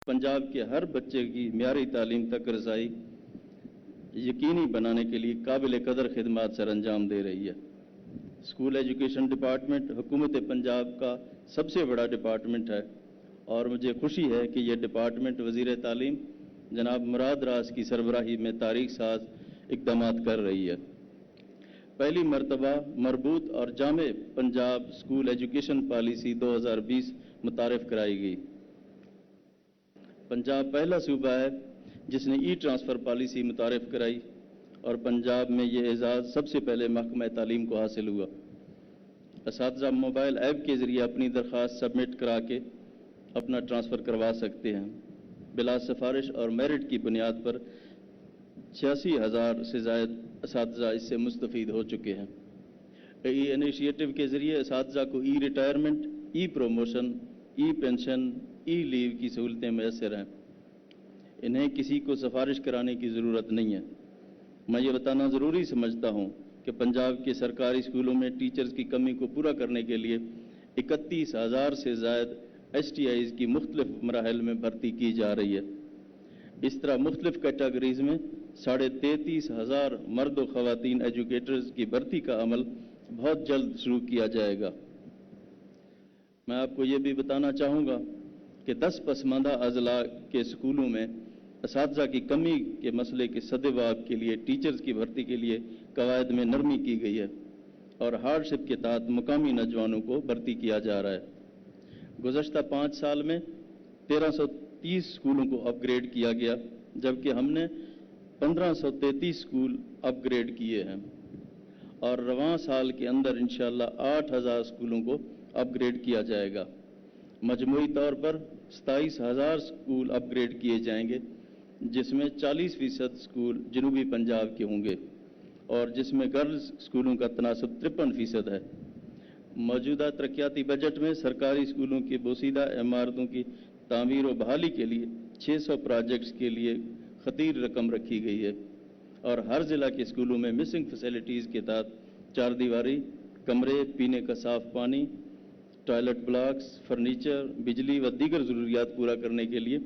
पंजाब के हर बच्चे की म्यारी तालीम तक रसाई यकीनी बनाने के लिए काबिल कदर खिदमात सर अंजाम दे रही है। स्कूल एजुकेशन डिपार्टमेंट हुकूमत पंजाब का सबसे बड़ा डिपार्टमेंट है और मुझे खुशी है कि यह डिपार्टमेंट वज़ीर तालीम जनाब मुराद रास की सरबराही में तारीख साज इक़दामात कर रही है। पहली मरतबा मरबूत और जामे पंजाब स्कूल एजुकेशन पॉलिसी 2020 मुतारिफ कराई गई। पंजाब पहला सूबा है जिसने ई ट्रांसफ़र पॉलिसी मुतारिफ कराई और पंजाब में ये एजाज़ सबसे पहले महकमा तालीम को हासिल हुआ। असातिज़ा मोबाइल ऐप के ज़रिए अपनी दरख्वास्त सबमिट करा के अपना ट्रांसफ़र करवा सकते हैं। बिला सिफारिश और मेरिट की बुनियाद पर 86,000 से ज़ायद असातिज़ा इससे मुस्तफ़ीद हो चुके हैं। ई इनिशिएटिव के ज़रिए असातिज़ा को ई रिटायरमेंट, ई प्रोमोशन, ई पेंशन, ई लीव की सहूलतें मैसर हैं। इन्हें किसी को सिफारिश कराने की ज़रूरत नहीं है। मैं ये बताना ज़रूरी समझता हूँ कि पंजाब के सरकारी स्कूलों में टीचर्स की कमी को पूरा करने के लिए 31,000 से ज़ायद STIs की मुख्तलिफ मराहल में भर्ती की जा रही है। इस तरह मुख्तलिफ कैटेगरीज़ में 33,500 मर्द व ख़वातीन एजुकेटर्स की भर्ती का अमल बहुत जल्द शुरू किया जाएगा। मैं आपको ये भी बताना चाहूँगा कि 10 पसमानदा अज़ला के स्कूलों में असातिज़ा की कमी के मसले के सद्दबाब के लिए टीचर्स की भर्ती के लिए कवायद में नरमी की गई है और हार्डशिप के तहत मुकामी नौजवानों को भर्ती किया जा रहा है। गुज़श्ता 5 साल में 1330 स्कूलों को अपग्रेड किया गया, जबकि हमने 1533 स्कूल अपग्रेड किए हैं और रवां साल के अंदर इंशाअल्लाह 8,000 स्कूलों को अपग्रेड किया जाएगा। मजमूई तौर पर 27,000 स्कूल अपग्रेड किए जाएंगे, जिसमें 40% स्कूल जनूबी पंजाब के होंगे और जिसमें गर्ल्स स्कूलों का तनासब 53% है। मौजूदा तरक्याती बजट में सरकारी स्कूलों की बोसीदा इमारतों की तामीर व बहाली के लिए 600 प्रोजेक्ट्स के लिए खतीर रकम रखी गई है और हर ज़िला के स्कूलों में मिसिंग फैसिलिटीज़ के तहत 4 दीवारी कमरे, पीने का साफ पानी, टॉयलेट ब्लॉक्स, फर्नीचर, बिजली व दीगर ज़रूरियात पूरा करने के लिए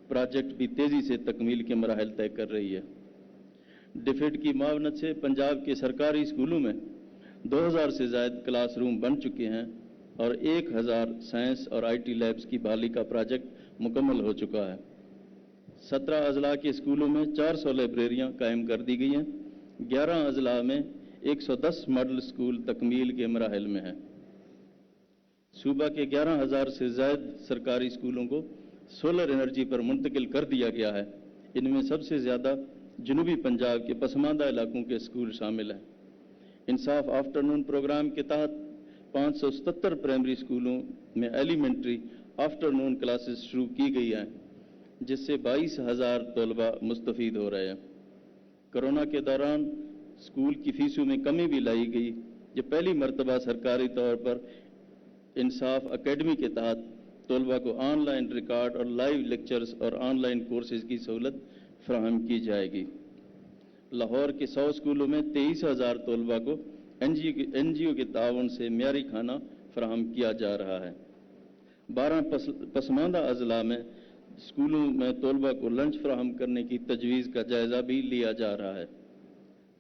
प्रोजेक्ट भी तेज़ी से तकमील के मराहल तय कर रही है। डिफेड की मावनत से पंजाब के सरकारी स्कूलों में 2000 से ज़ायद क्लासरूम बन चुके हैं और 1000 साइंस और IT लैब्स की बहाली का प्रोजेक्ट मुकम्मल हो चुका है। 17 अज़ला के स्कूलों में 400 लाइब्रेरियाँ कायम कर दी गई हैं। 11 अज़ला में 110 मॉडल स्कूल तकमील के मराहल में हैं। सूबा के 11,000 से ज़ायद सरकारी स्कूलों को सोलर एनर्जी पर मुंतकिल कर दिया गया है। इनमें सबसे ज़्यादा जनूबी पंजाब के पसमानदा इलाकों के स्कूल शामिल हैं। इंसाफ आफ्टरनून प्रोग्राम के तहत 577 प्राइमरी स्कूलों में एलिमेंट्री आफ्टरनून क्लासेस शुरू की गई हैं, जिससे 22,000 तलबा मुस्तफ़ीद हो रहे हैं। कोरोना के दौरान स्कूल की फ़ीसों में कमी भी लाई गई। ये पहली मरतबा सरकारी तौर पर इंसाफ एकेडमी के तहत तलबा को ऑनलाइन रिकॉर्ड और लाइव लेक्चर्स और ऑनलाइन कोर्सेज की सहूलत फराहम की जाएगी। लाहौर के 100 स्कूलों में 23,000 तलबा को NGO के ताउन से म्यारी खाना फराहम किया जा रहा है। 12 पसमानदा अज़ला में स्कूलों में तलबा को लंच फराहम करने की तजवीज़ का जायज़ा भी लिया जा रहा है।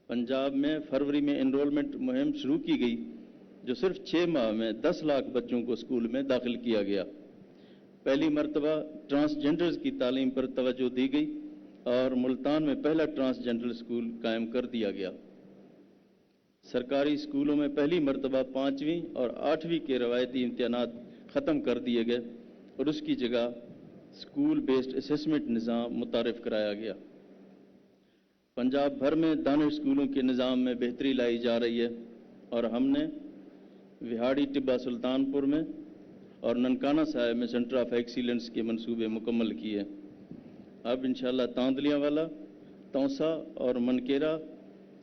पंजाब में फरवरी में एनरोलमेंट मुहिम शुरू की गई, जो सिर्फ 6 माह में 10 लाख बच्चों को स्कूल में दाखिल किया गया। पहली मरतबा ट्रांसजेंडर्स की तालीम पर तवज्जो दी गई और मुल्तान में पहला ट्रांसजेंडर स्कूल कायम कर दिया गया। सरकारी स्कूलों में पहली मरतबा 5वीं और 8वीं के रवायती इम्तिहानात ख़त्म कर दिए गए और उसकी जगह स्कूल बेस्ड असेसमेंट निज़ाम मुतारिफ कराया गया। पंजाब भर में दानिश स्कूलों के निज़ाम में बेहतरी लाई जा रही है और हमने विहाड़ी टिब्बा सुल्तानपुर में और ननकाना साहिब में सेंटर ऑफ एक्सीलेंस के मंसूबे मुकम्मल किए। अब इंशाअल्लाह तांदलियावाला, तौसा और मनकेरा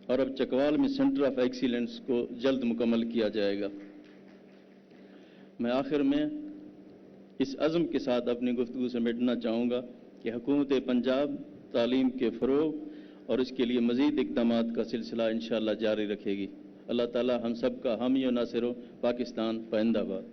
और अब चकवाल में सेंटर ऑफ एक्सीलेंस को जल्द मुकम्मल किया जाएगा। मैं आखिर में इस अज़्म के साथ अपनी गुफ्तगू समेटना चाहूँगा कि हुकूमत पंजाब तालीम के फ़रोग़ और इसके लिए मज़ीद इक़दामात का सिलसिला इंशाअल्लाह जारी रखेगी। अल्लाह ताला हम सब का हामी और नासिर हो। पाकिस्तान पाइंदाबाद।